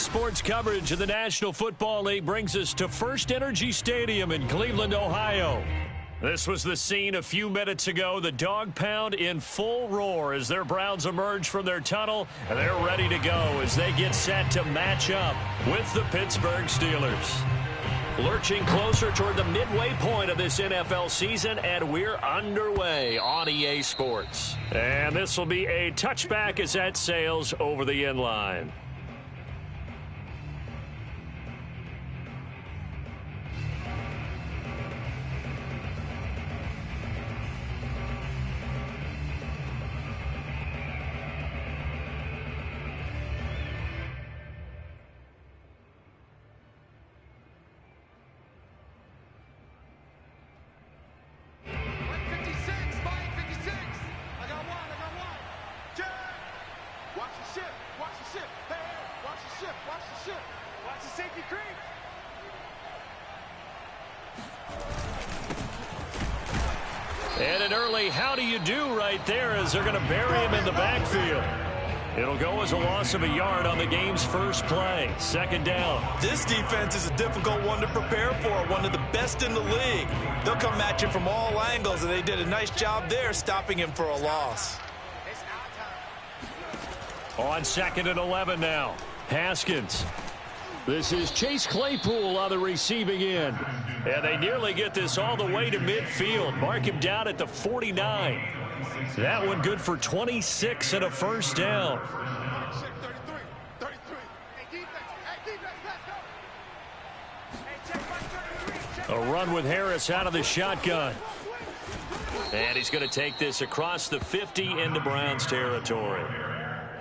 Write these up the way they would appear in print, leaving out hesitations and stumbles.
Sports coverage of the National Football League brings us to First Energy Stadium in Cleveland, Ohio. This was the scene a few minutes ago. The Dog Pound in full roar as their Browns emerge from their tunnel, and they're ready to go as they get set to match up with the Pittsburgh Steelers. Lurching closer toward the midway point of this NFL season, and we're underway on EA Sports. And this will be a touchback as that sails over the end line. And an early how do you do right there as they're going to bury him in the backfield. It'll go as a loss of a yard on the game's first play. Second down. This defense is a difficult one to prepare for, one of the best in the league. They'll come at you from all angles, and they did a nice job there stopping him for a loss. On 2nd and 11 now. Haskins. This is Chase Claypool on the receiving end. And they nearly get this all the way to midfield. Mark him down at the 49. That one good for 26 and a first down. A run with Harris out of the shotgun. And he's going to take this across the 50 into Browns territory.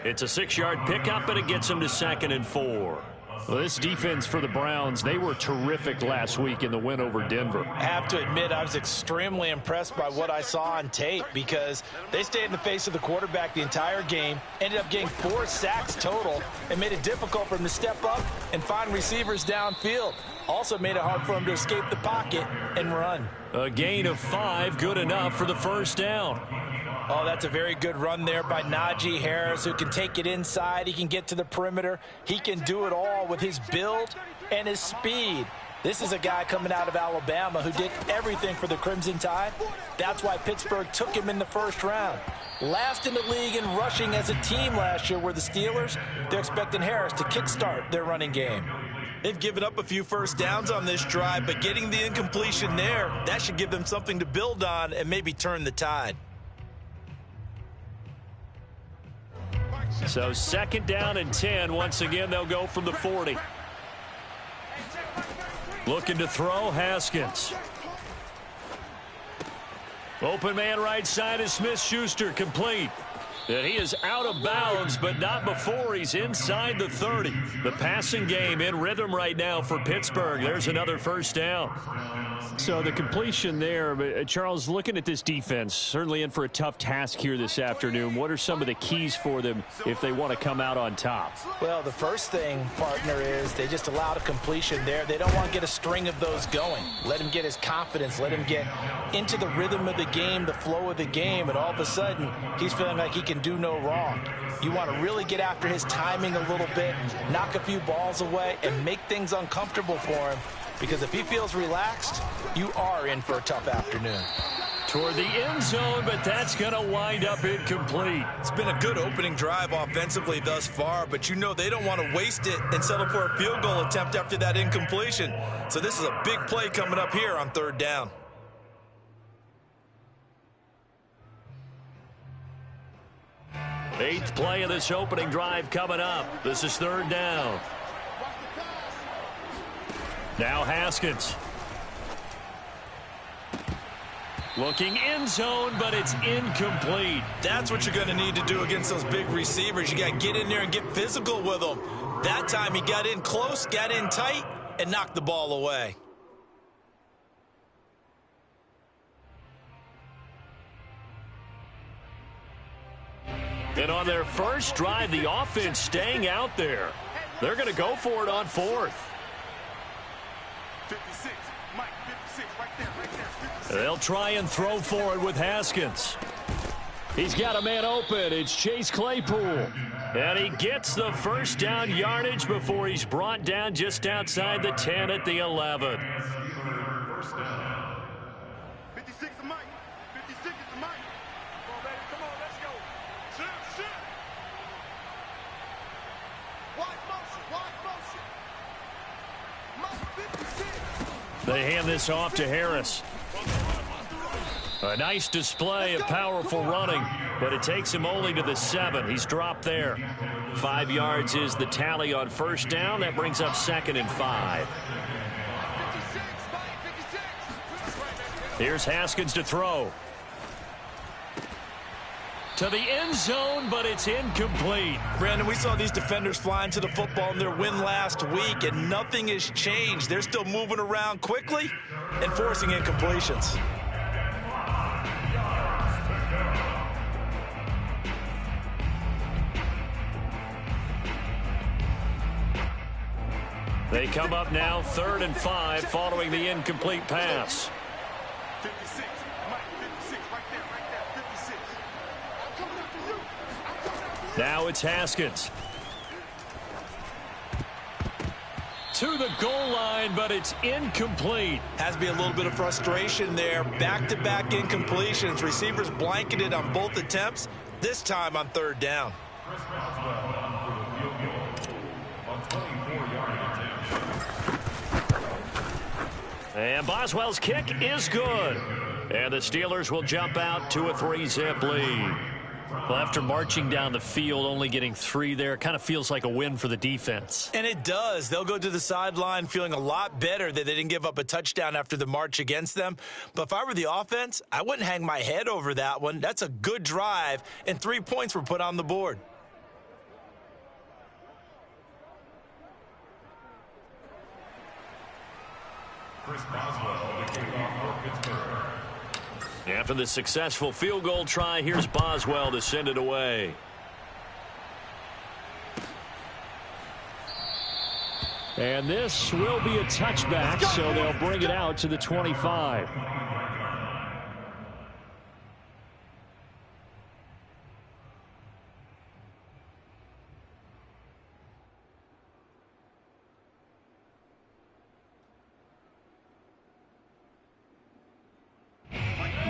It's a 6-yard pickup, and it gets him to 2nd and 4. Well, this defense for the Browns, they were terrific last week in the win over Denver. I have to admit, I was extremely impressed by what I saw on tape because they stayed in the face of the quarterback the entire game, ended up getting 4 sacks total, and made it difficult for him to step up and find receivers downfield. Also made it hard for him to escape the pocket and run. A gain of 5, good enough for the first down. Oh, that's a very good run there by Najee Harris, who can take it inside. He can get to the perimeter. He can do it all with his build and his speed. This is a guy coming out of Alabama who did everything for the Crimson Tide. That's why Pittsburgh took him in the first round. Last in the league in rushing as a team last year were the Steelers. They're expecting Harris to kickstart their running game. They've given up a few first downs on this drive, but getting the incompletion there, that should give them something to build on and maybe turn the tide. So 2nd down and 10. Once again, they'll go from the 40. Looking to throw, Haskins. Open man right side is Smith-Schuster, complete. And he is out of bounds, but not before he's inside the 30. The passing game in rhythm right now for Pittsburgh. There's another first down. So the completion there, but Charles, looking at this defense, certainly in for a tough task here this afternoon. What are some of the keys for them if they want to come out on top? Well, the first thing, partner, is they just allowed a completion there. They don't want to get a string of those going. Let him get his confidence. Let him get into the rhythm of the game, the flow of the game, and all of a sudden, he's feeling like he can do no wrong. You want to really get after his timing a little bit, knock a few balls away, and make things uncomfortable for him. Because if he feels relaxed, you are in for a tough afternoon. Toward the end zone, but that's going to wind up incomplete. It's been a good opening drive offensively thus far, but you know they don't want to waste it and settle for a field goal attempt after that incompletion. So this is a big play coming up here on 3rd down. Eighth play of this opening drive coming up. This is 3rd down. Now Haskins. Looking end zone, but it's incomplete. That's what you're going to need to do against those big receivers. You got to get in there and get physical with them. That time he got in close, got in tight, and knocked the ball away. And on their first drive, the offense staying out there. They're going to go for it on 4th. 56, Mike, 56, right there, right there. 56. They'll try and throw for it with Haskins. He's got a man open. It's Chase Claypool. And he gets the first down yardage before he's brought down just outside the 10 at the 11. 56 is Mike. 56 is Mike. Come on, baby. Come on, let's go. Shoot. Watch motion. Mike 56. They hand this off to Harris. A nice display of powerful running, but it takes him only to the 7. He's dropped there. 5 yards is the tally on first down. That brings up 2nd and 5. Here's Haskins to throw. To the end zone, but it's incomplete. Brandon, we saw these defenders flying to the football in their win last week, and nothing has changed. They're still moving around quickly and forcing incompletions. They come up now 3rd and 5 following the incomplete pass. 56. Mike 56. Right there. 56. I'm coming after you. Now it's Haskins. To the goal line, but it's incomplete. Has to be a little bit of frustration there. Back-to-back incompletions. Receivers blanketed on both attempts, this time on 3rd down. And Boswell's kick is good. And the Steelers will jump out to a 3-zip lead. Well, after marching down the field, only getting 3 there, kind of feels like a win for the defense. And it does. They'll go to the sideline feeling a lot better that they didn't give up a touchdown after the march against them. But if I were the offense, I wouldn't hang my head over that one. That's a good drive, and 3 points were put on the board. Chris Boswell, the kickoff for Pittsburgh. After the successful field goal try, here's Boswell to send it away. And this will be a touchback, so they'll bring it out to the 25.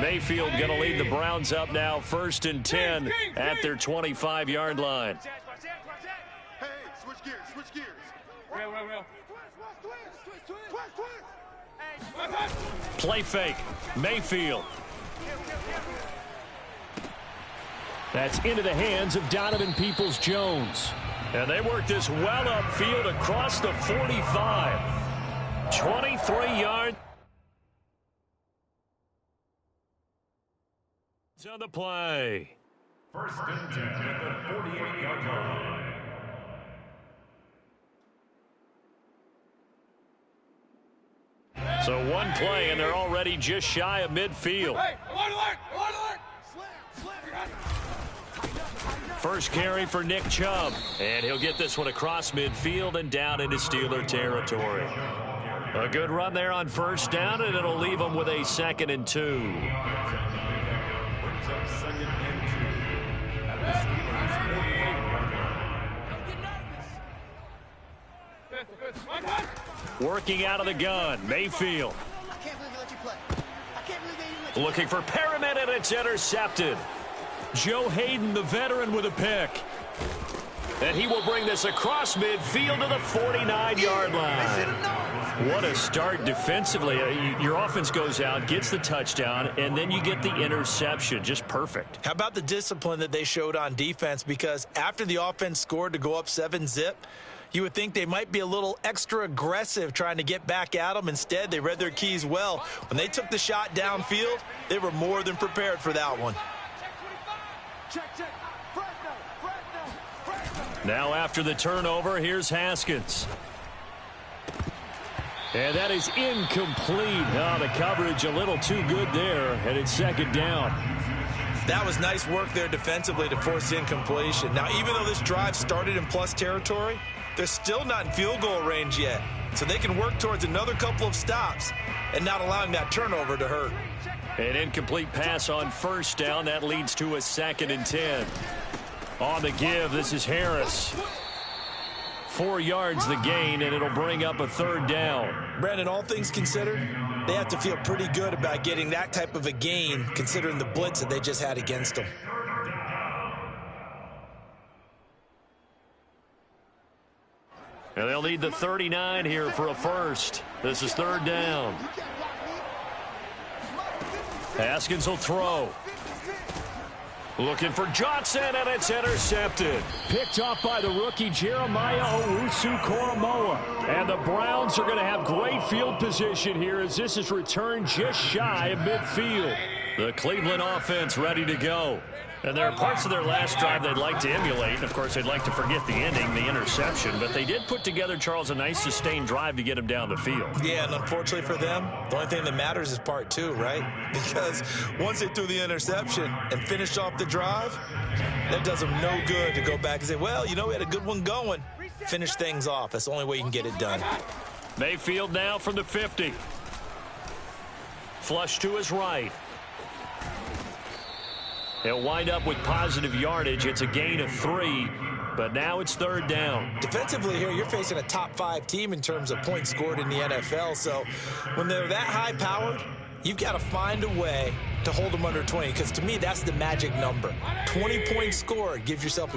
Mayfield going to lead the Browns up now 1st and 10 at their 25-yard line. Hey, switch gears. Play fake. Mayfield. That's into the hands of Donovan Peoples-Jones. And they work this well upfield across the 45. 23 yards. On the play. 1st and 10 at the 48-yard line. So one play, and they're already just shy of midfield. First carry for Nick Chubb, and he'll get this one across midfield and down into Steeler territory. A good run there on 1st down, and it'll leave them with a 2nd and 2. Working out of the gun, Mayfield. I can't believe you let you play. I can't believe they let you Looking for Perriman, and it's intercepted. Joe Hayden, the veteran, with a pick. And he will bring this across midfield to the 49-yard line. What a start defensively. Your offense goes out, gets the touchdown, and then you get the interception. Just perfect. How about the discipline that they showed on defense? Because after the offense scored to go up 7-zip, you would think they might be a little extra aggressive trying to get back at them. Instead, they read their keys well. When they took the shot downfield, they were more than prepared for that one. check. Now after the turnover, here's Haskins. And that is incomplete. Oh, the coverage a little too good there, and it's 2nd down. That was nice work there defensively to force incompletion. Now, even though this drive started in plus territory, they're still not in field goal range yet. So they can work towards another couple of stops and not allowing that turnover to hurt. An incomplete pass on first down. That leads to a 2nd and 10. On the give, this is Harris. 4 yards the gain, and it'll bring up a 3rd down. Brandon, all things considered, they have to feel pretty good about getting that type of a gain, considering the blitz that they just had against them. And they'll need the 39 here for a first. This is 3rd down. Haskins will throw. Looking for Johnson, and it's intercepted. Picked off by the rookie Jeremiah Owusu-Koramoah. And the Browns are going to have great field position here as this is returned just shy of midfield. The Cleveland offense ready to go. And there are parts of their last drive they'd like to emulate. And, of course, they'd like to forget the ending, the interception. But they did put together, Charles, a nice sustained drive to get him down the field. Yeah, and unfortunately for them, the only thing that matters is part 2, right? Because once they threw the interception and finished off the drive, that does them no good to go back and say, well, you know, we had a good one going. Finish things off. That's the only way you can get it done. Mayfield now from the 50. Flush to his right. He'll wind up with positive yardage. It's a gain of 3, but now it's 3rd down. Defensively here, you're facing a top 5 team in terms of points scored in the NFL. So when they're that high-powered, you've got to find a way to hold them under 20, because to me, that's the magic number. 20 points scored, you give yourself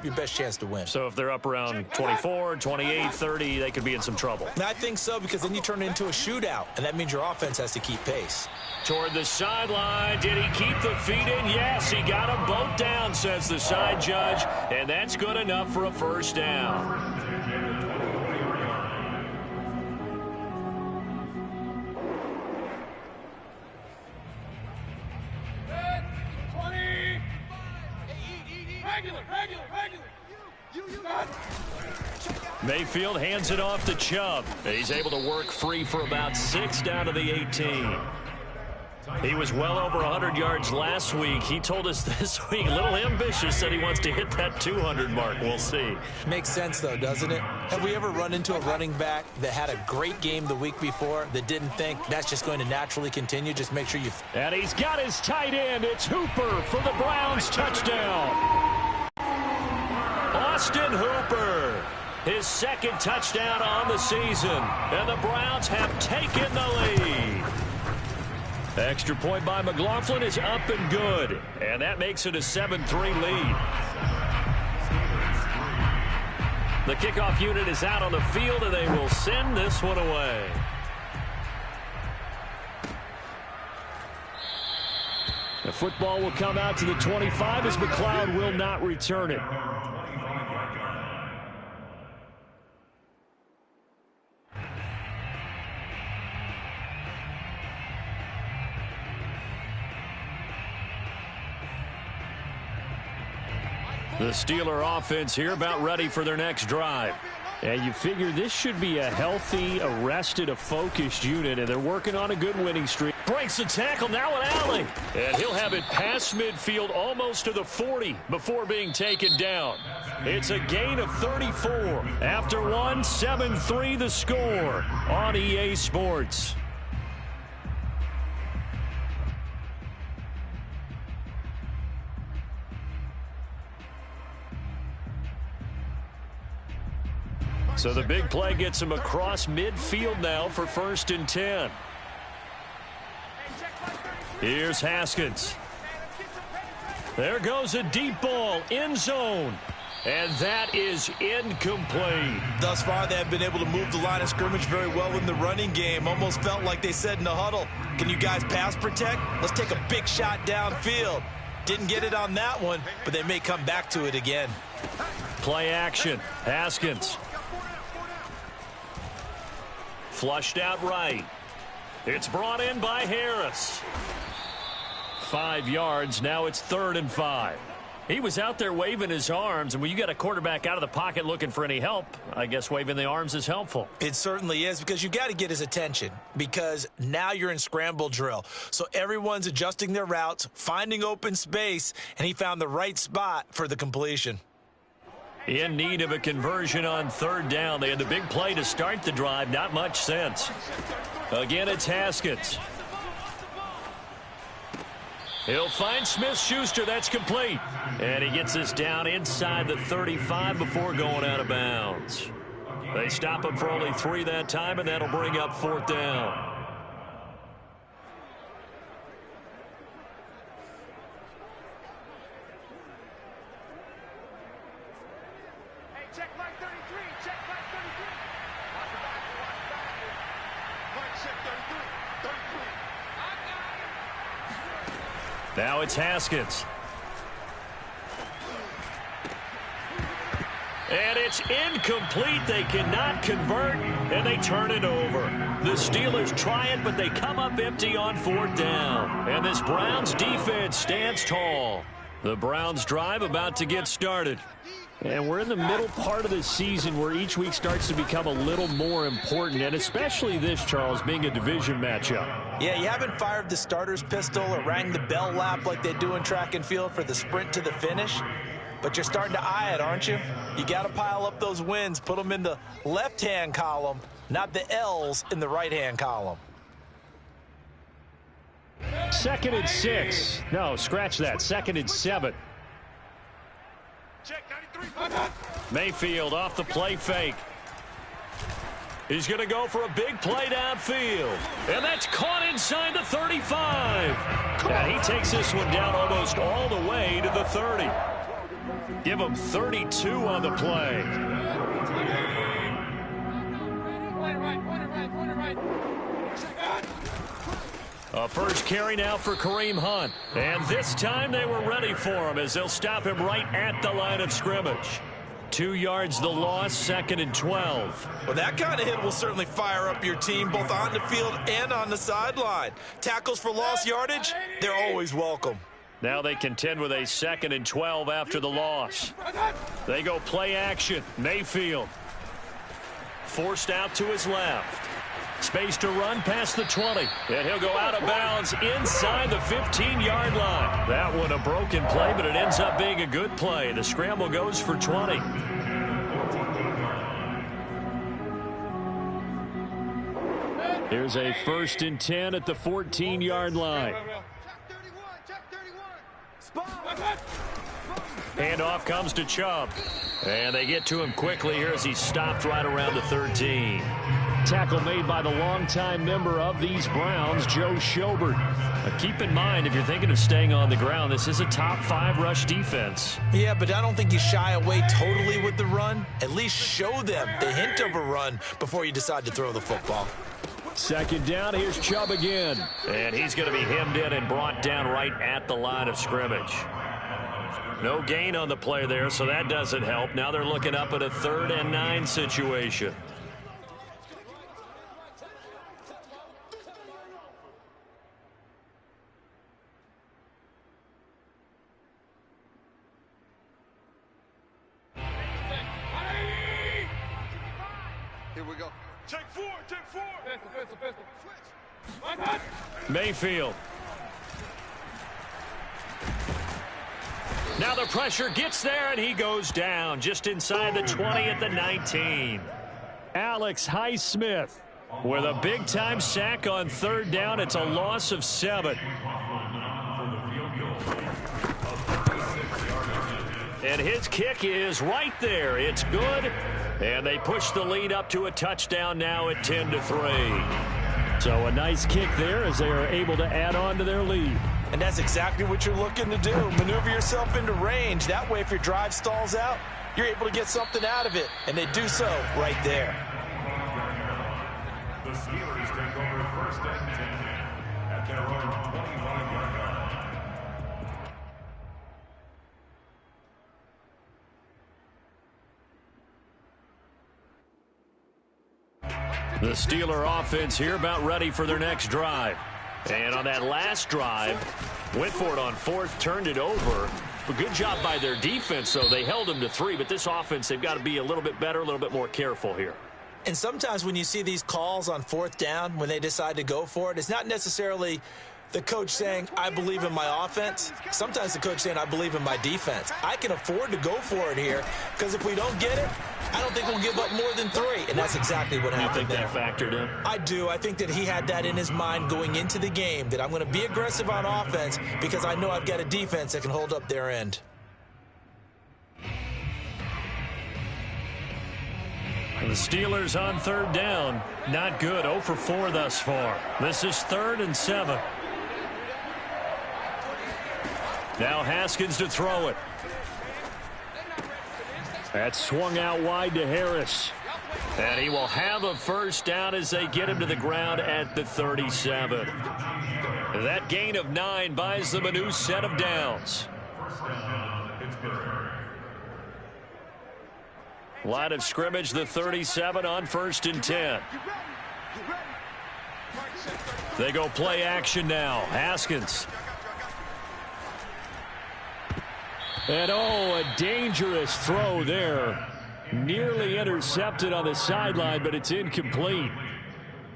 your best chance to win. So if they're up around 24, 28, 30, they could be in some trouble. I think so, because then you turn it into a shootout, and that means your offense has to keep pace. Toward the sideline. Did he keep the feet in? Yes, he got them both down, says the side judge, and that's good enough for a first down. Mayfield hands it off to Chubb. He's able to work free for about 6 down to the 18. He was well over 100 yards last week. He told us this week, a little ambitious, said he wants to hit that 200 mark. We'll see. Makes sense, though, doesn't it? Have we ever run into a running back that had a great game the week before that didn't think that's just going to naturally continue? Just make sure you... And he's got his tight end. It's Hooper for the Browns touchdown. Austin Hooper, his 2nd touchdown on the season. And the Browns have taken the lead. Extra point by McLaughlin is up and good. And that makes it a 7-3 lead. The kickoff unit is out on the field, and they will send this one away. The football will come out to the 25 as McLeod will not return it. The Steeler offense here about ready for their next drive. And you figure this should be a healthy, arrested, a focused unit, and they're working on a good winning streak. Breaks the tackle, now an alley. And he'll have it past midfield almost to the 40 before being taken down. It's a gain of 34. After one, 7-3 the score on EA Sports. So the big play gets him across midfield now for 1st and 10. Here's Haskins. There goes a deep ball, end zone. And that is incomplete. Thus far, they have been able to move the line of scrimmage very well in the running game. Almost felt like they said in the huddle, can you guys pass protect? Let's take a big shot downfield. Didn't get it on that one, but they may come back to it again. Play action. Haskins. Flushed out right. It's brought in by Harris. 5 yards. Now it's 3rd and 5. He was out there waving his arms, and when you got a quarterback out of the pocket looking for any help, I guess waving the arms is helpful. It certainly is, because you got to get his attention, because now you're in scramble drill. So everyone's adjusting their routes, finding open space, and he found the right spot for the completion. In need of a conversion on 3rd down. They had the big play to start the drive. Not much sense. Again, it's Haskins. He'll find Smith-Schuster. That's complete. And he gets this down inside the 35 before going out of bounds. They stop him for only 3 that time, and that'll bring up 4th down. Check flag 33. Check flag 33. Watch the back. Watch the back. Flag check 33. 33. Now it's Haskins. And it's incomplete. They cannot convert, and they turn it over. The Steelers try it, but they come up empty on 4th down. And this Browns defense stands tall. The Browns drive about to get started. And we're in the middle part of the season where each week starts to become a little more important, and especially this, Charles, being a division matchup. Yeah, you haven't fired the starter's pistol or rang the bell lap like they do in track and field for the sprint to the finish, but you're starting to eye it, aren't you? You got to pile up those wins, put them in the left-hand column, not the L's in the right-hand column. 2nd and 6. No, scratch that. 2nd and 7. Check 93. Mayfield off the play fake. He's going to go for a big play downfield. And that's caught inside the 35. And he takes this one down almost all the way to the 30. Give him 32 on the play. A first carry now for Kareem Hunt. And this time they were ready for him as they'll stop him right at the line of scrimmage. 2 yards the loss, 2nd and 12. Well, that kind of hit will certainly fire up your team both on the field and on the sideline. Tackles for lost yardage, they're always welcome. Now they contend with a 2nd and 12 after the loss. They go play action. Mayfield forced out to his left. Space to run past the 20. And he'll go out of bounds inside the 15-yard line. That one a broken play, but it ends up being a good play. The scramble goes for 20. Here's a 1st and 10 at the 14-yard line. Handoff comes to Chubb. And they get to him quickly here as he's stopped right around the 13. Tackle made by the longtime member of these Browns, Joe Schobert. Keep in mind, if you're thinking of staying on the ground, this is a top 5 rush defense. Yeah, but I don't think you shy away totally with the run. At least show them the hint of a run before you decide to throw the football. 2nd down, here's Chubb again. And he's going to be hemmed in and brought down right at the line of scrimmage. No gain on the play there, so that doesn't help. Now they're looking up at a 3rd and 9 situation. Here we go. Check 4. Check 4. Pistol. Switch. Mayfield. Now the pressure gets there, and he goes down just inside the 20 at the 19. Alex Highsmith with a big-time sack on 3rd down. It's a loss of 7. And his kick is right there. It's good. And they push the lead up to a touchdown now at 10-3. So a nice kick there as they are able to add on to their lead. And that's exactly what you're looking to do. Maneuver yourself into range. That way, if your drive stalls out, you're able to get something out of it. And they do so right there. The Steelers take over 1st and 10 at their own 25-yard line. The Steeler offense here about ready for their next drive. And on that last drive, went for it on 4th, turned it over. A good job by their defense, though. They held them to 3, but this offense, they've got to be a little bit better, a little bit more careful here. And sometimes when you see these calls on 4th down, when they decide to go for it, it's not necessarily The coach saying, I believe in my offense. Sometimes the coach saying, I believe in my defense. I can afford to go for it here because if we don't get it, I don't think we'll give up more than 3. And that's exactly what happened there. You think that factored in? I do. I think that he had that in his mind going into the game, that I'm going to be aggressive on offense because I know I've got a defense that can hold up their end. The Steelers on 3rd down. Not good. 0 for 4 thus far. This is 3rd and 7. Now Haskins to throw it. That's swung out wide to Harris. And he will have a first down as they get him to the ground at the 37. That gain of 9 buys them a new set of downs. Line of scrimmage, the 37 on 1st and 10. They go play action now. Haskins. And a dangerous throw there. Nearly intercepted on the sideline, but it's incomplete.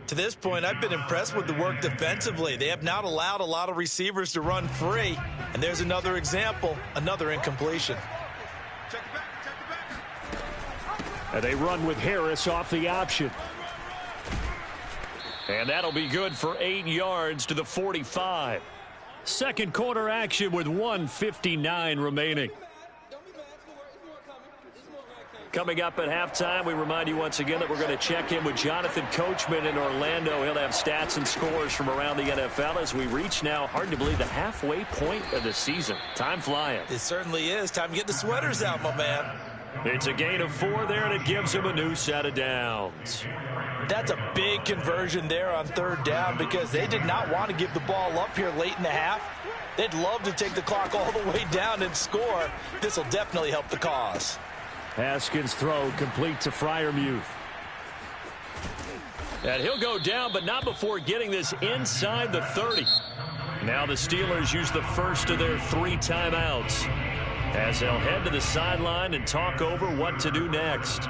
To this point, I've been impressed with the work defensively. They have not allowed a lot of receivers to run free. And there's another example, another incompletion. And they run with Harris off the option. And that'll be good for 8 yards to the 45. Second quarter action with 1:59 remaining. Coming up at halftime, we remind you once again that we're going to check in with Jonathan Coachman in Orlando. He'll have stats and scores from around the NFL as we reach now, hard to believe, the halfway point of the season. Time flying. It certainly is. Time to get the sweaters out, my man. It's a gain of 4 there, and it gives him a new set of downs. That's a big conversion there on 3rd down because they did not want to give the ball up here late in the half. They'd love to take the clock all the way down and score. This will definitely help the cause. Haskins' throw complete to Freiermuth. And he'll go down, but not before getting this inside the 30. Now the Steelers use the first of their 3 timeouts as they'll head to the sideline and talk over what to do next.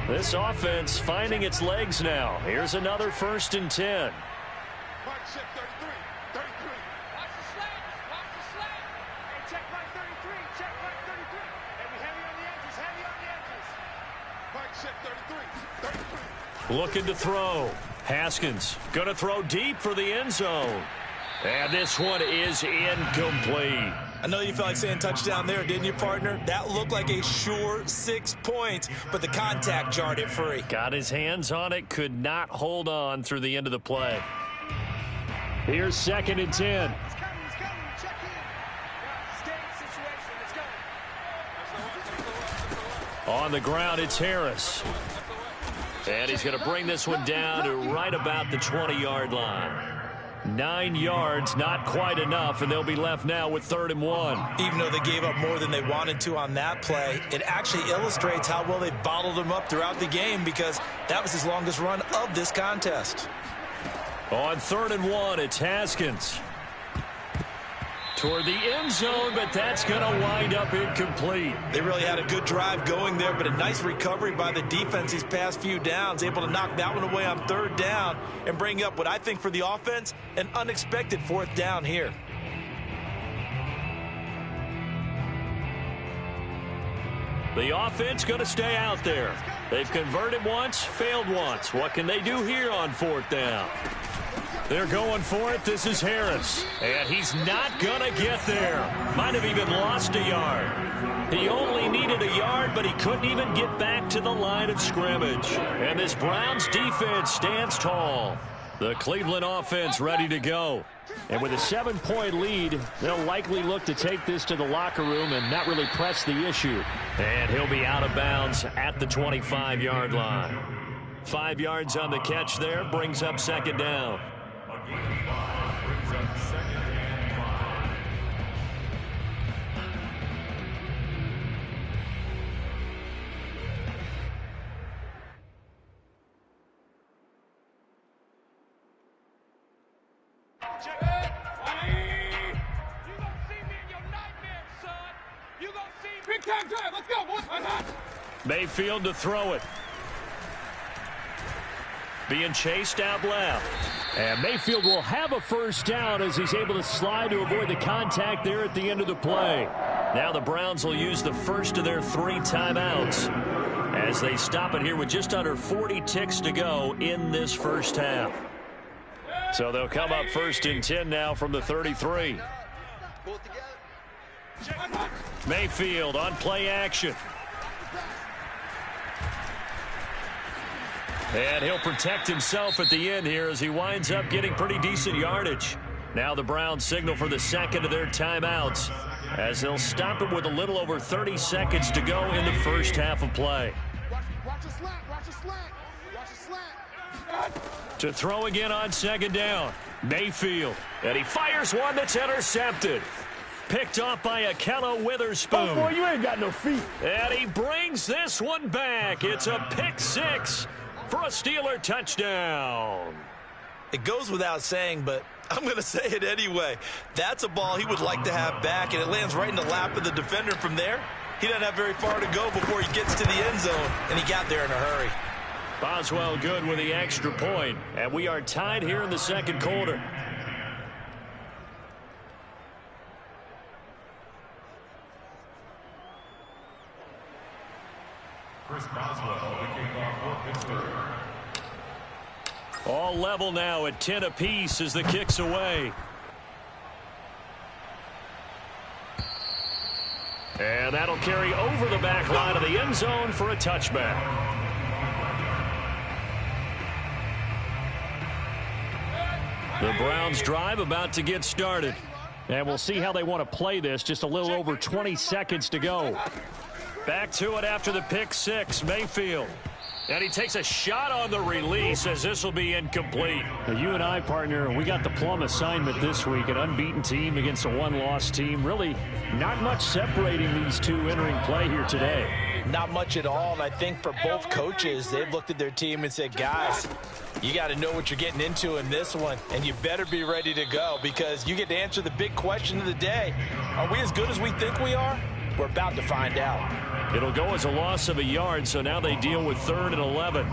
This offense finding its legs now. Here's another 1st and 10. Looking to throw. Haskins going to throw deep for the end zone. And this one is incomplete. I know you felt like saying touchdown there, didn't you, partner? That looked like a sure 6 points, but the contact jarred it free. Got his hands on it, could not hold on through the end of the play. Here's 2nd and 10. On the ground, it's Harris. And he's going to bring this one down to right about the 20-yard line. 9 yards, not quite enough, and they'll be left now with 3rd and 1. Even though they gave up more than they wanted to on that play, it actually illustrates how well they bottled him up throughout the game because that was his longest run of this contest. On 3rd and 1, it's Haskins. Toward the end zone, but that's going to wind up incomplete. They really had a good drive going there, but a nice recovery by the defense these past few downs, able to knock that one away on 3rd down and bring up what I think for the offense, an unexpected 4th down here. The offense going to stay out there. They've converted once, failed once. What can they do here on 4th down? They're going for it. This is Harris. And he's not going to get there. Might have even lost a yard. He only needed a yard, but he couldn't even get back to the line of scrimmage. And this Browns defense stands tall. The Cleveland offense ready to go. And with a 7-point lead, they'll likely look to take this to the locker room and not really press the issue. And he'll be out of bounds at the 25-yard line. 5 yards on the catch there, brings up 2nd down. Big time drive. Let's go, boys. Mayfield to throw it. Being chased out left. And Mayfield will have a first down as he's able to slide to avoid the contact there at the end of the play. Now the Browns will use the first of their 3 timeouts as they stop it here with just under 40 ticks to go in this first half. So they'll come up 1st and 10 now from the 33. Mayfield on play action. And he'll protect himself at the end here as he winds up getting pretty decent yardage. Now the Browns signal for the second of their timeouts as they'll stop it with a little over 30 seconds to go in the first half of play. Watch a slant, watch a slant, watch a slant. To throw again on 2nd down. Mayfield. And he fires one that's intercepted. Picked off by Ahkello Witherspoon. Oh, boy, you ain't got no feet. And he brings this one back. It's a pick 6 for a Steeler touchdown. It goes without saying, but I'm going to say it anyway. That's a ball he would like to have back, and it lands right in the lap of the defender from there. He doesn't have very far to go before he gets to the end zone, and he got there in a hurry. Boswell good with the extra point, and we are tied here in the second quarter. Chris Boswell, the kickoff for Pittsburgh. All level now at 10 apiece as the kick's away. And that'll carry over the back line of the end zone for a touchback. The Browns drive about to get started. And we'll see how they want to play this. Just a little over 20 seconds to go. Back to it after the pick 6, Mayfield. And he takes a shot on the release as this will be incomplete. Now, you and I, partner, we got the plum assignment this week. An unbeaten team against a one-loss team. Really not much separating these two entering play here today. Not much at all, and I think for both coaches, they've looked at their team and said, guys, you got to know what you're getting into in this one, and you better be ready to go because you get to answer the big question of the day. Are we as good as we think we are? We're about to find out. It'll go as a loss of a yard, so now they deal with 3rd and 11.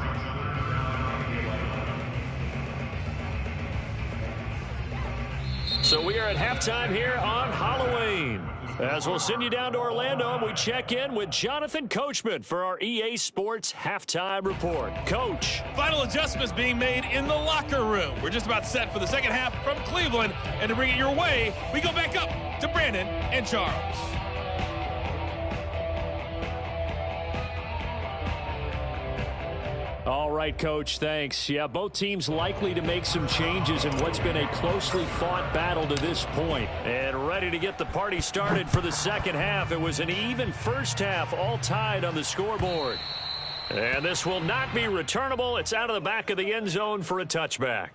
So we are at halftime here on Halloween. As we'll send you down to Orlando, and we check in with Jonathan Coachman for our EA Sports Halftime Report. Coach. Final adjustments being made in the locker room. We're just about set for the second half from Cleveland. And to bring it your way, we go back up to Brandon and Charles. All right, Coach, thanks. Yeah, both teams likely to make some changes in what's been a closely fought battle to this point. And ready to get the party started for the second half. It was an even first half, all tied on the scoreboard. And this will not be returnable. It's out of the back of the end zone for a touchback.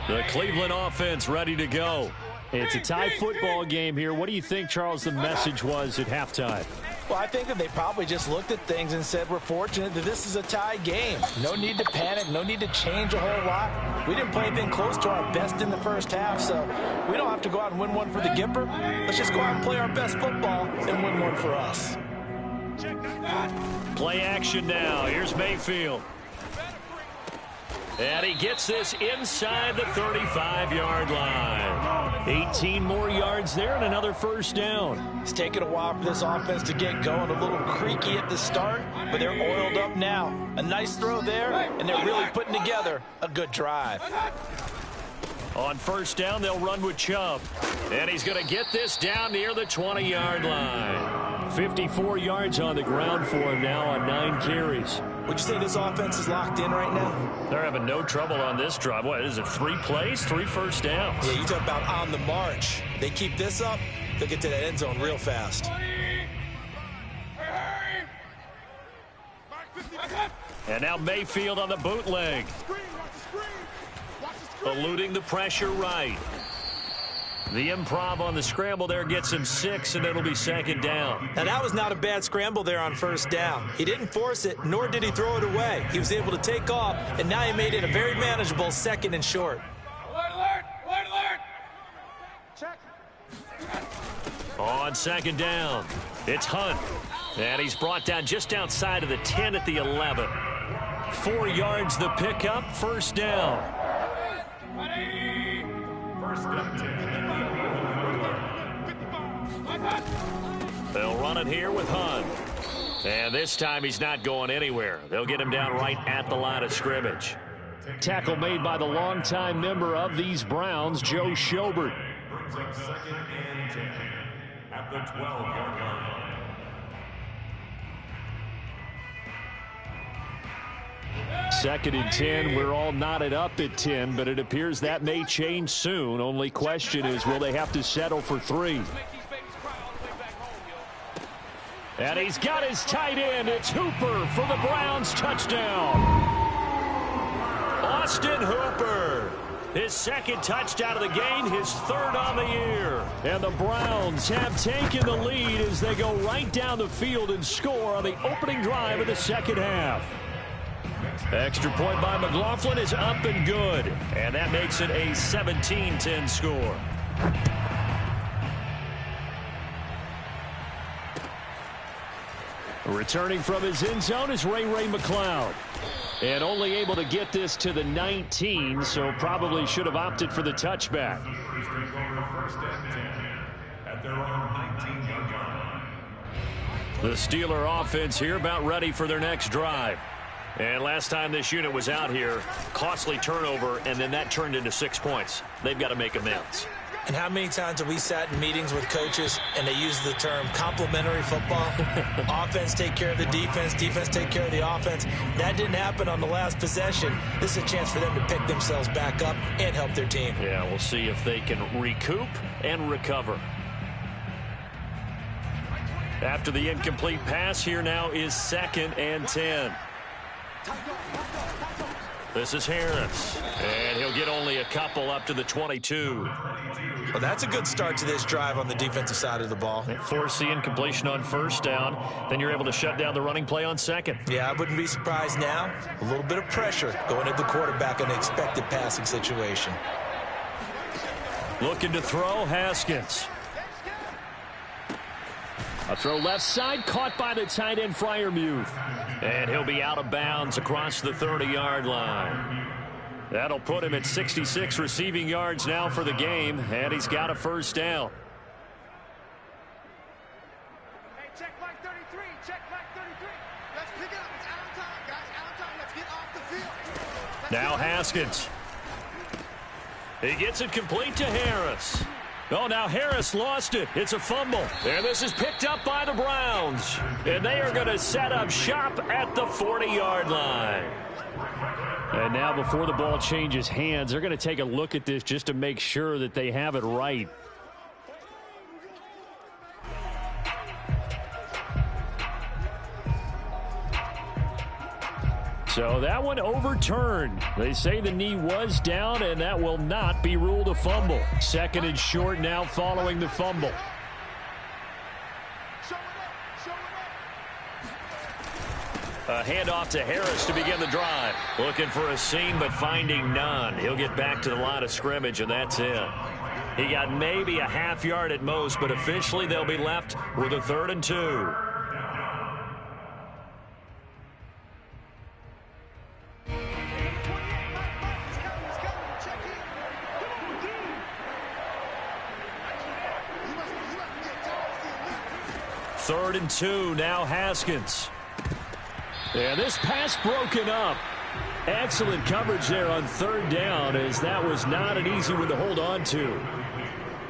The Cleveland offense ready to go. It's a tie football game here. What do you think, Charles, the message was at halftime? Well, I think that they probably just looked at things and said, we're fortunate that this is a tie game. No need to panic. No need to change a whole lot. We didn't play anything close to our best in the first half, so we don't have to go out and win one for the Gipper. Let's just go out and play our best football and win one for us. Play action now. Here's Mayfield. And he gets this inside the 35-yard line. 18 more yards there and another first down. It's taken a while for this offense to get going. A little creaky at the start, but they're oiled up now. A nice throw there, and they're really putting together a good drive. On first down, they'll run with Chubb. And he's going to get this down near the 20-yard line. 54 yards on the ground for him now on 9 carries. Would you say this offense is locked in right now? They're having no trouble on this drive. What is it, 3 plays, 3 first downs? Yeah, you talk about on the march. They keep this up, they'll get to that end zone real fast. And now Mayfield on the bootleg. Eluding the pressure right. The improv on the scramble there gets him 6, and it'll be second down. Now, that was not a bad scramble there on first down. He didn't force it, nor did he throw it away. He was able to take off, and now he made it a very manageable 2nd and short. Alert, alert! On second down, it's Hunt. And he's brought down just outside of the 10 at the 11. 4 yards the pickup, first down. First and 10. They'll run it here with Hunt. And this time he's not going anywhere. They'll get him down right at the line of scrimmage. Tackle made by the longtime member of these Browns, Joe Schobert. Brings up second and 10 at the 12-yard line. Second and 10. We're all knotted up at 10, but it appears that may change soon. Only question is, will they have to settle for 3? And he's got his tight end. It's Hooper for the Browns touchdown. Austin Hooper. His second touchdown of the game, his third on the year. And the Browns have taken the lead as they go right down the field and score on the opening drive of the second half. Extra point by McLaughlin is up and good. And that makes it a 17-10 score. Returning from his end zone is Ray McCloud. And only able to get this to the 19, so probably should have opted for the touchback. First and 10 at their own 19-yard line. The Steeler offense here about ready for their next drive. And last time this unit was out here, costly turnover, and then that turned into 6 points. They've got to make amends. And how many times have we sat in meetings with coaches and they use the term complementary football? Offense take care of the defense, defense take care of the offense. That didn't happen on the last possession. This is a chance for them to pick themselves back up and help their team. Yeah, we'll see if they can recoup and recover. After the incomplete pass, here now is second and 10. This is Harris, and he'll get only a couple up to the 22. Well, that's a good start to this drive on the defensive side of the ball. Force the incompletion on first down, then you're able to shut down the running play on second. Yeah, I wouldn't be surprised now. A little bit of pressure going at the quarterback in an expected passing situation. Looking to throw, Haskins. A throw left side, caught by the tight end, Freiermuth. And he'll be out of bounds across the 30-yard line. That'll put him at 66 receiving yards now for the game, and he's got a first down. Hey, check flag 33, check flag 33. Let's pick it up. It's out of time, guys. Out of time. Let's get off the field. Now Haskins. He gets it complete to Harris. Oh, now Harris lost it. It's a fumble. And this is picked up by the Browns. And they are going to set up shop at the 40-yard line. And now before the ball changes hands, they're going to take a look at this just to make sure that they have it right. So that one overturned. They say the knee was down, and that will not be ruled a fumble. Second and short now following the fumble. A handoff to Harris to begin the drive. Looking for a seam, but finding none. He'll get back to the line of scrimmage, and that's it. He got maybe a half yard at most, but officially they'll be left with a 3rd and 2. Third and 2, now Haskins. And this pass broken up. Excellent coverage there on 3rd down, as that was not an easy one to hold on to.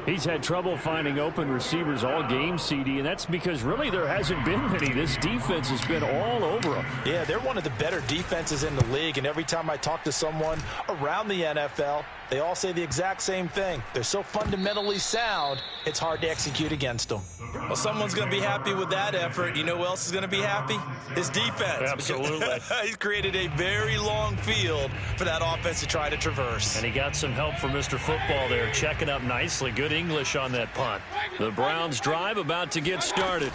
He's had trouble finding open receivers all game, CD, and that's because really there hasn't been many. This defense has been all over them. Yeah, they're one of the better defenses in the league, and every time I talk to someone around the NFL, they all say the exact same thing. They're so fundamentally sound, it's hard to execute against them. Well, someone's going to be happy with that effort. You know who else is going to be happy? His defense. Absolutely. He's created a very long field for that offense to try to traverse. And he got some help from Mr. Football there, checking up nicely. Good English on that punt. The Browns drive about to get started.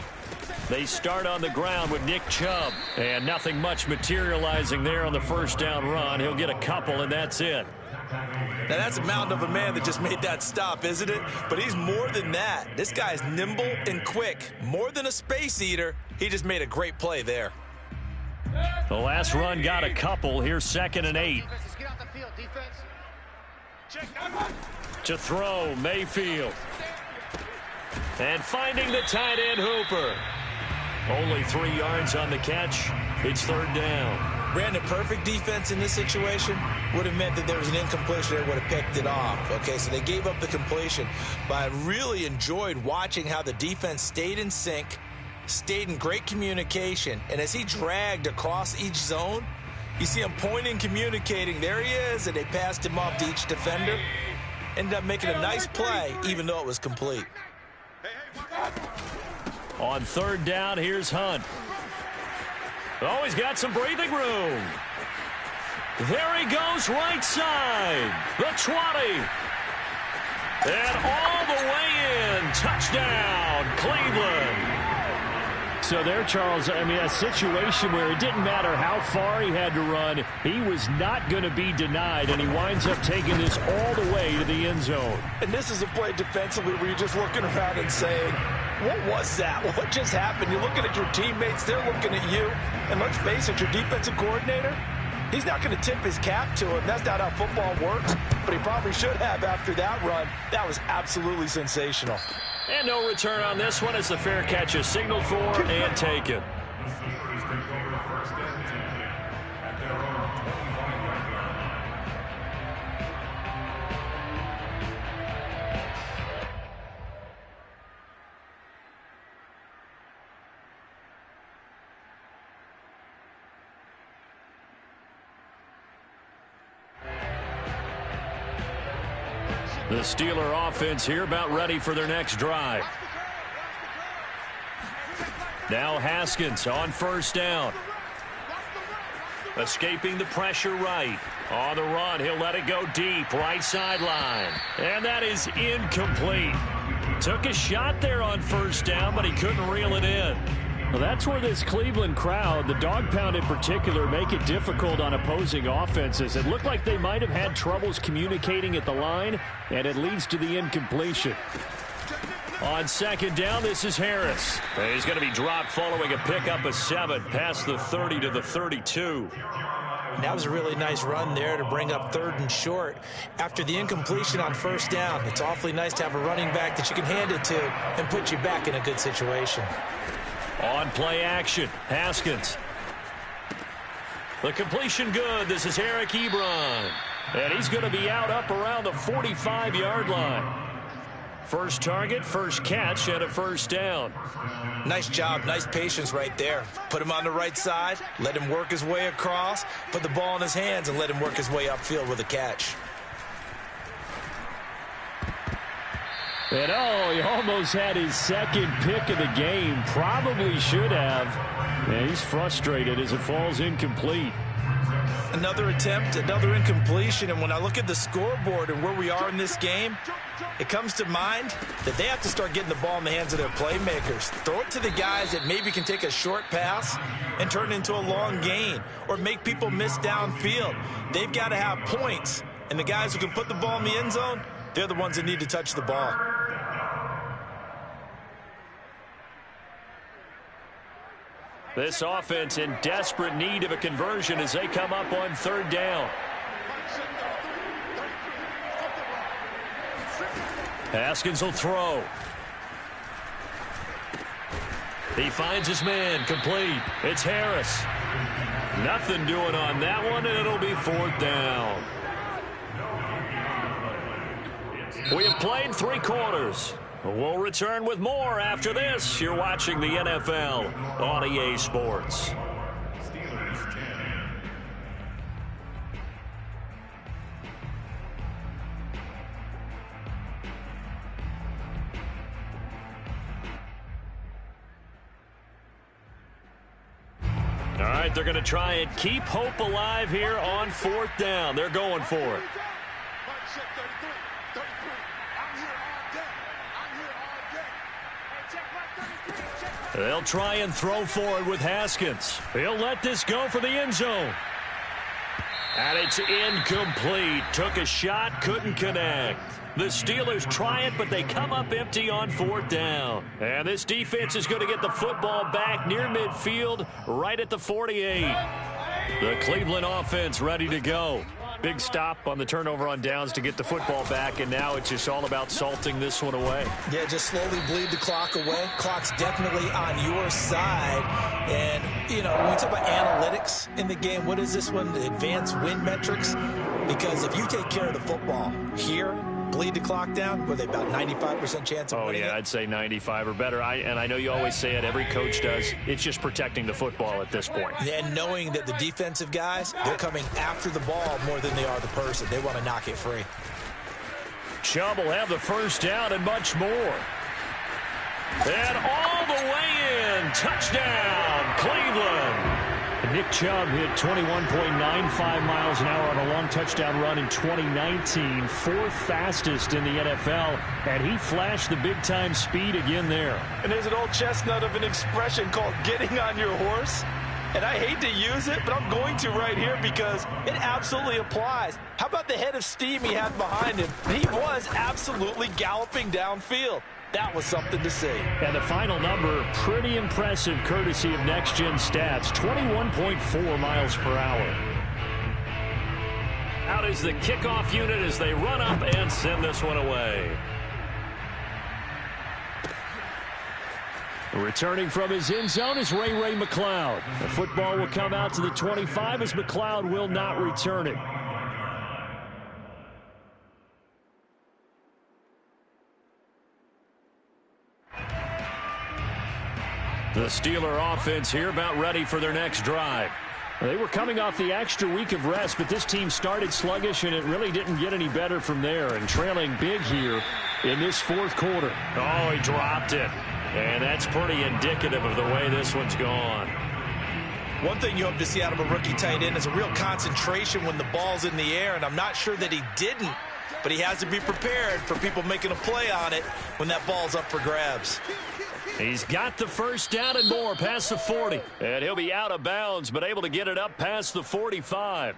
They start on the ground with Nick Chubb. And nothing much materializing there on the first down run. He'll get a couple, and that's it. Now, that's a mountain of a man that just made that stop, isn't it? But he's more than that. This guy's nimble and quick. More than a space eater. He just made a great play there. The last run got a couple. Here's 2nd and 8. To throw, Mayfield. And finding the tight end, Hooper. Only 3 yards on the catch. It's 3rd down. Brandon, perfect defense in this situation would have meant that there was an incompletion there, would have picked it off. Okay, so they gave up the completion. But I really enjoyed watching how the defense stayed in sync, stayed in great communication, and as he dragged across each zone, you see him pointing, communicating. There he is, and they passed him off to each defender. Ended up making a nice play, even though it was complete. On 3rd down, here's Hunt. Oh, he's got some breathing room. There he goes, right side. The 20. And all the way in. Touchdown, Cleveland. So there, Charles, I mean, a situation where it didn't matter how far he had to run, he was not going to be denied, and he winds up taking this all the way to the end zone. And this is a play defensively where you're just looking around and saying, what was that? What just happened? You're looking at your teammates, they're looking at you. And let's face it, your defensive coordinator, he's not going to tip his cap to him. That's not how football works, but he probably should have after that run. That was absolutely sensational. And no return on this one as the fair catch is signaled for and taken. The Steeler offense here about ready for their next drive. Now Haskins on 1st down. Escaping the pressure right. On the run, he'll let it go deep, right sideline. And that is incomplete. Took a shot there on 1st down, but he couldn't reel it in. Well, that's where this Cleveland crowd, the dog pound in particular, make it difficult on opposing offenses. It looked like they might have had troubles communicating at the line, and it leads to the incompletion. On 2nd down, this is Harris. He's going to be dropped following a pickup of 7 past the 30 to the 32. And that was a really nice run there to bring up 3rd and short. After the incompletion on 1st down, it's awfully nice to have a running back that you can hand it to and put you back in a good situation. On play action, Haskins. The completion good. This is Eric Ebron. And he's going to be out up around the 45-yard line. First target, first catch, and a 1st down. Nice job, nice patience right there. Put him on the right side, let him work his way across, put the ball in his hands, and let him work his way upfield with a catch. And oh, he almost had his 2nd pick of the game. Probably should have. And he's frustrated as it falls incomplete. Another attempt, another incompletion, and when I look at the scoreboard and where we are in this game, it comes to mind that they have to start getting the ball in the hands of their playmakers. Throw it to the guys that maybe can take a short pass and turn it into a long gain or make people miss downfield. They've got to have points, and the guys who can put the ball in the end zone, they're the ones that need to touch the ball. This offense in desperate need of a conversion as they come up on 3rd down. Haskins will throw. He finds his man, complete. It's Harris. Nothing doing on that one, and it'll be 4th down. We have played 3 quarters. We'll return with more after this. You're watching the NFL on EA Sports. Steelers 10. All right, they're going to try and keep hope alive here on 4th down. They're going for it. They'll try and throw for it with Haskins. He'll let this go for the end zone. And it's incomplete. Took a shot, couldn't connect. The Steelers try it, but they come up empty on 4th down. And this defense is going to get the football back near midfield, right at the 48. The Cleveland offense ready to go. Big stop on the turnover on downs to get the football back, and now it's just all about salting this one away. Yeah, just slowly bleed the clock away. Clock's definitely on your side. And, you know, when we talk about analytics in the game, what is this one? The advanced win metrics? Because if you take care of the football here, bleed the clock down, were they about 95% chance of winning it? I'd say 95 or better. And I know you always say it, every coach does. It's just protecting the football at this point. And knowing that the defensive guys, they're coming after the ball more than they are the person. They want to knock it free. Chubb will have the first down and much more. And all the way in. Touchdown, Cleveland. Nick Chubb hit 21.95 miles an hour on a long touchdown run in 2019, 4th fastest in the NFL, and he flashed the big-time speed again there. And there's an old chestnut of an expression called getting on your horse. And I hate to use it, but I'm going to right here because it absolutely applies. How about the head of steam he had behind him? He was absolutely galloping downfield. That was something to see. And the final number, pretty impressive, courtesy of Next Gen Stats, 21.4 miles per hour. Out is the kickoff unit as they run up and send this one away. Returning from his end zone is Ray McCloud. The football will come out to the 25 as McCloud will not return it. The Steeler offense here about ready for their next drive. They were coming off the extra week of rest, but this team started sluggish, and it really didn't get any better from there, and trailing big here in this 4th quarter. Oh, he dropped it. And that's pretty indicative of the way this one's gone. One thing you hope to see out of a rookie tight end is a real concentration when the ball's in the air, and I'm not sure that he didn't, but he has to be prepared for people making a play on it when that ball's up for grabs. He's got the first down and more past the 40. And he'll be out of bounds, but able to get it up past the 45.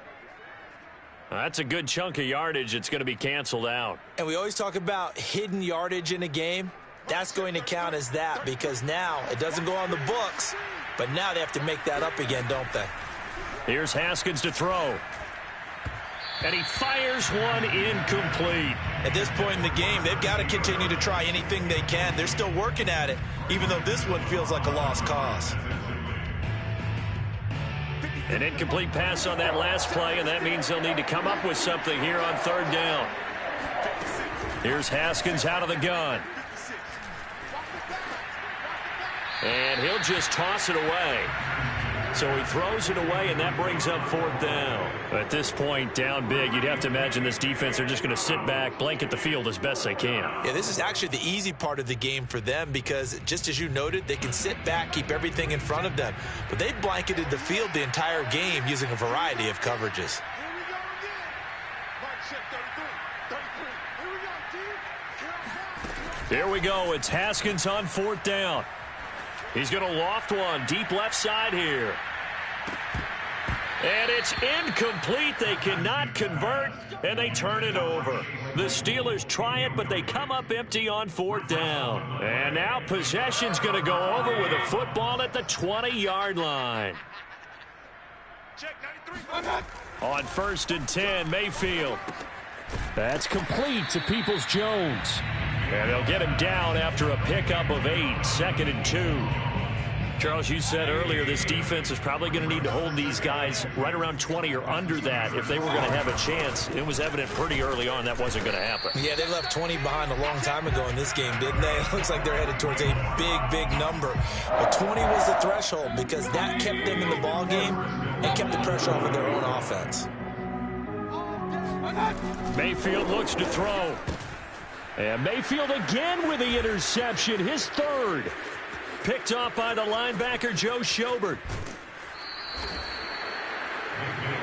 That's a good chunk of yardage. It's going to be canceled out. And we always talk about hidden yardage in a game. That's going to count as that because now it doesn't go on the books, but now they have to make that up again, don't they? Here's Haskins to throw. And he fires one incomplete. At this point in the game, they've got to continue to try anything they can. They're still working at it, even though this one feels like a lost cause. An incomplete pass on that last play, and that means they'll need to come up with something here on 3rd down. Here's Haskins out of the gun. And he'll just toss it away. So he throws it away, and that brings up 4th down. At this point, down big, you'd have to imagine this defense are just going to sit back, blanket the field as best they can. Yeah, this is actually the easy part of the game for them because, just as you noted, they can sit back, keep everything in front of them. But they've blanketed the field the entire game using a variety of coverages. Here we go. It's Haskins on 4th down. He's going to loft one deep left side here. And it's incomplete. They cannot convert, and they turn it over. The Steelers try it, but they come up empty on 4th down. And now possession's going to go over with a football at the 20-yard line. On 1st and 10, Mayfield. That's complete to Peoples-Jones. And they'll get him down after a pickup of 8, 2nd and 2. Charles, you said earlier this defense is probably going to need to hold these guys right around 20 or under that if they were going to have a chance. It was evident pretty early on that wasn't going to happen. Yeah, they left 20 behind a long time ago in this game, didn't they? It looks like they're headed towards a big, big number. But 20 was the threshold because that kept them in the ball game and kept the pressure off of their own offense. Mayfield looks to throw. And Mayfield again with the interception, his 3rd. Picked off by the linebacker, Joe Schobert.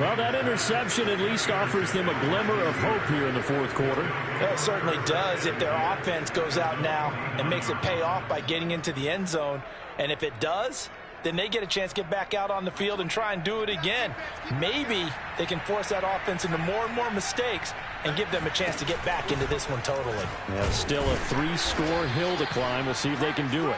Well, that interception at least offers them a glimmer of hope here in the fourth quarter. It certainly does if their offense goes out now and makes it pay off by getting into the end zone. And if it does, then they get a chance to get back out on the field and try and do it again. Maybe they can force that offense into more and more mistakes and give them a chance to get back into this one totally. Yeah, still a 3-score hill to climb. We'll see if they can do it.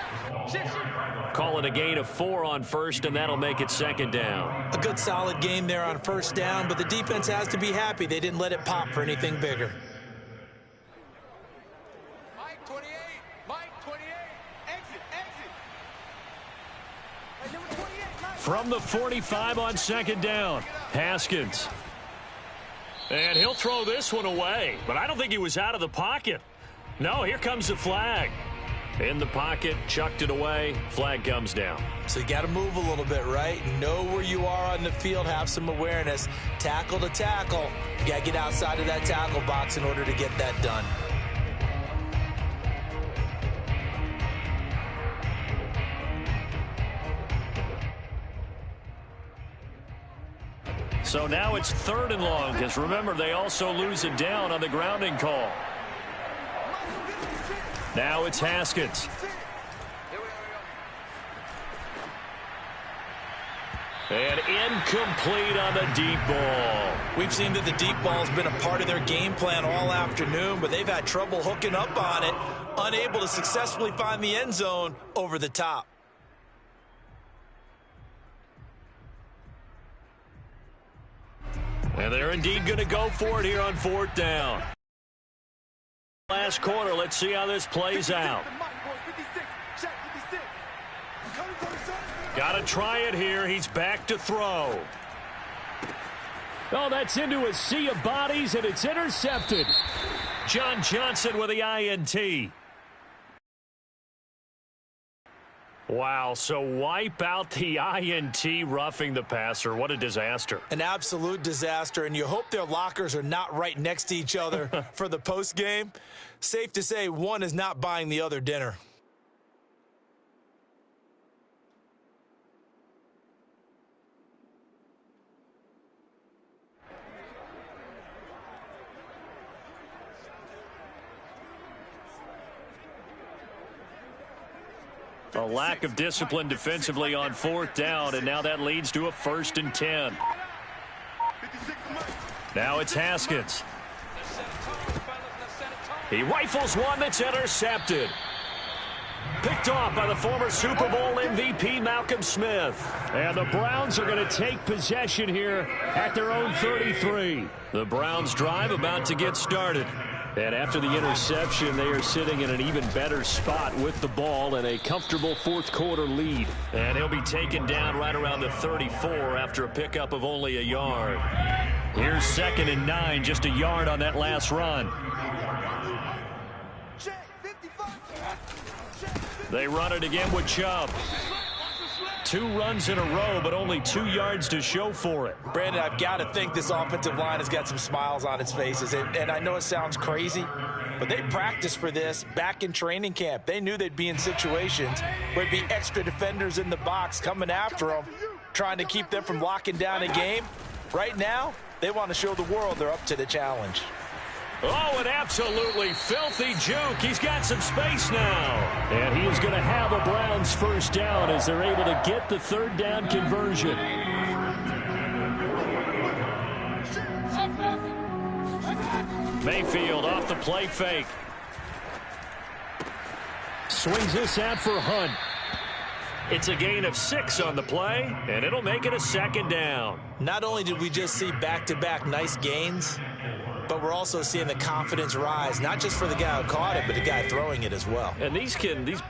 Call it a gain of 4 on first, and that'll make it second down. A good solid game there on first down, but the defense has to be happy they didn't let it pop for anything bigger. Mike 28, Mike 28, exit, exit. Number 28, Mike. From the 45 on second down, Haskins. And he'll throw this one away, but I don't think he was out of the pocket. No, here comes the flag. In the pocket, chucked it away, flag comes down. So you got to move a little bit, right? Know where you are on the field, have some awareness. Tackle to tackle. You got to get outside of that tackle box in order to get that done. So now it's 3rd and long, because remember, they also lose it down on the grounding call. Now it's Haskins. And incomplete on the deep ball. We've seen that the deep ball has been a part of their game plan all afternoon, but they've had trouble hooking up on it, unable to successfully find the end zone over the top. And they're indeed going to go for it here on 4th down. Last quarter, let's see how this plays out. Got to try it here. He's back to throw. Oh, that's into a sea of bodies, and it's intercepted. John Johnson with the INT. Wow, so wipe out the INT, roughing the passer. What a disaster. An absolute disaster, and you hope their lockers are not right next to each other for the postgame. Safe to say one is not buying the other dinner. A lack of discipline defensively on 4th down, and now that leads to a 1st and 10. Now it's Haskins. He rifles one that's intercepted. Picked off by the former Super Bowl MVP Malcolm Smith. And the Browns are going to take possession here at their own 33. The Browns drive about to get started. And after the interception, they are sitting in an even better spot with the ball and a comfortable 4th quarter lead. And he'll be taken down right around the 34 after a pickup of only a yard. Here's 2nd and 9, just a yard on that last run. They run it again with Chubb. 2 runs in a row, but only 2 yards to show for it. Brandon, I've got to think this offensive line has got some smiles on its faces. And I know it sounds crazy, but they practiced for this back in training camp. They knew they'd be in situations where there'd be extra defenders in the box coming after them, trying to keep them from locking down a game. Right now, they want to show the world they're up to the challenge. Oh, an absolutely filthy juke. He's got some space now. And he is going to have a Browns 1st down as they're able to get the 3rd down conversion. Mayfield off the play fake. Swings this out for Hunt. It's a gain of 6 on the play, and it'll make it a 2nd down. Not only did we just see back-to-back nice gains, but we're also seeing the confidence rise, not just for the guy who caught it, but the guy throwing it as well. And these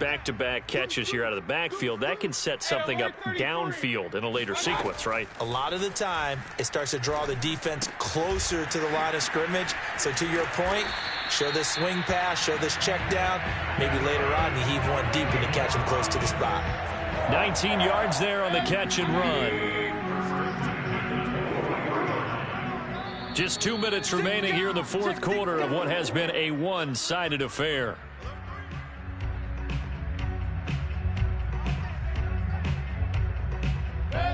back-to-back catches here out of the backfield, that can set something up downfield in a later sequence, right? A lot of the time, it starts to draw the defense closer to the line of scrimmage. So to your point, show this swing pass, show this check down. Maybe later on, you heave one deep and you catch him close to the spot. 19 yards there on the catch and run. Just 2 minutes remaining here in the 4th quarter of what has been a one-sided affair.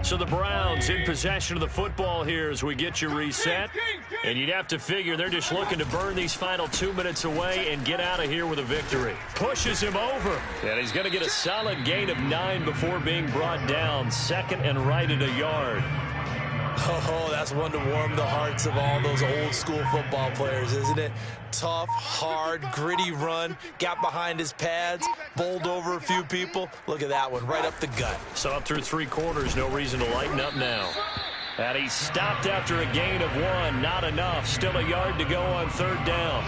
So the Browns in possession of the football here as we get you reset. And you'd have to figure they're just looking to burn these final 2 minutes away and get out of here with a victory. Pushes him over. And he's going to get a solid gain of 9 before being brought down. Second and right at a yard. Oh, that's one to warm the hearts of all those old school football players, isn't it? Tough, hard, gritty run. Got behind his pads, bowled over a few people. Look at that one, right up the gut. So up through 3 quarters, no reason to lighten up now. And he stopped after a gain of 1. Not enough. Still a yard to go on third down.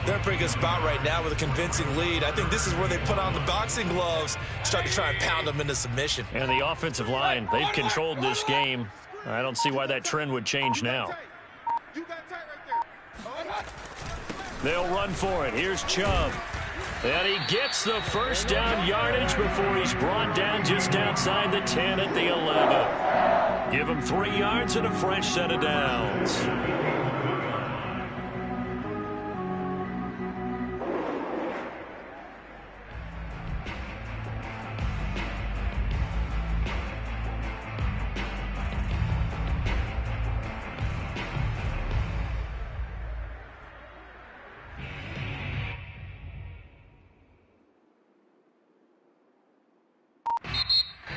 They're in a pretty good spot right now with a convincing lead. I think this is where they put on the boxing gloves, start to try and pound them into submission. And the offensive line, they've controlled this game. I don't see why that trend would change now. They'll run for it. Here's Chubb. And he gets the first down yardage before he's brought down just outside the 10 at the 11. Give him 3 yards and a fresh set of downs.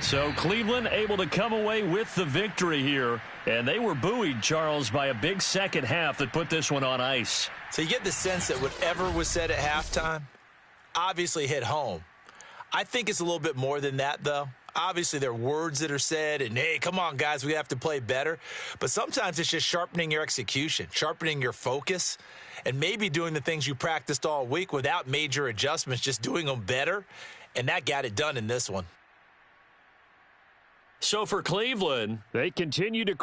So Cleveland able to come away with the victory here. And they were buoyed, Charles, by a big second half that put this one on ice. So you get the sense that whatever was said at halftime obviously hit home. I think it's a little bit more than that, though. Obviously, there are words that are said, and, hey, come on, guys, we have to play better. But sometimes it's just sharpening your execution, sharpening your focus, and maybe doing the things you practiced all week without major adjustments, just doing them better. And that got it done in this one. So for Cleveland, they continue to